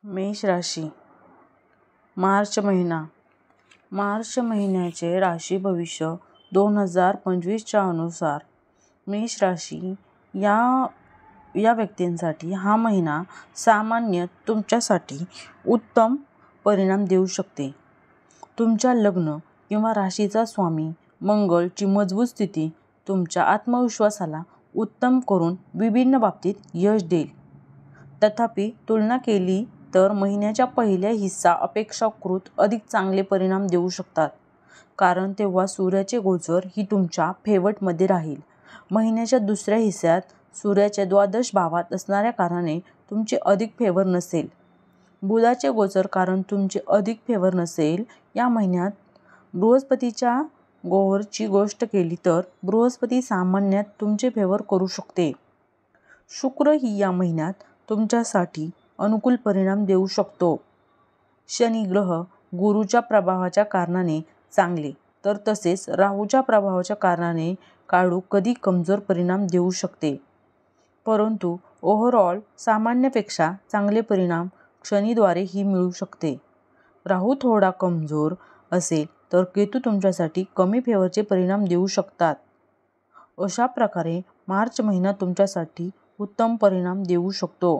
मेष राशी मार्च महिना. मार्च महिन्याचे राशी भविष्य 2025च्या अनुसार मेष राशी या व्यक्तींसाठी हा महिना सामान्य तुमच्यासाठी उत्तम परिणाम देऊ शकते. तुमच्या लग्न किंवा राशीचा स्वामी मंगळ ची मजबूत स्थिती तुमच्या आत्मविश्वासाला उत्तम करून विभिन्न बाबतीत यश देईल. तथापि तुलना केली तर महिन्याच्या पहिल्या हिस्सा अपेक्षाकृत अधिक चांगले परिणाम देऊ शकतात, कारण तेव्हा सूर्याचे गोचर ही तुमच्या फेवरमध्ये राहील. महिन्याच्या दुसऱ्या हिस्स्यात सूर्याच्या द्वादश भावात असणाऱ्या कारणाने तुमचे अधिक फेवर नसेल. बुधाचे गोचर कारण तुमचे अधिक फेवर नसेल. या महिन्यात बृहस्पतीच्या गोवरची गोष्ट केली तर बृहस्पती सामान्यात तुमचे फेवर करू शकते. शुक्र ही या महिन्यात तुमच्यासाठी अनुकूल परिणाम देऊ शकतो. शनी ग्रह गुरूच्या प्रभावाच्या कारणाने चांगले तर तसेच राहूच्या प्रभावाच्या कारणाने काळू कधी कमजोर परिणाम देऊ शकते. परंतु ओव्हरऑल सामान्यपेक्षा चांगले परिणाम शनीद्वारे ही मिळू शकते. राहू थोडा कमजोर असेल तर केतू तुमच्यासाठी कमी फेवरचे परिणाम देऊ शकतात. अशा प्रकारे मार्च महिना तुमच्यासाठी उत्तम परिणाम देऊ शकतो.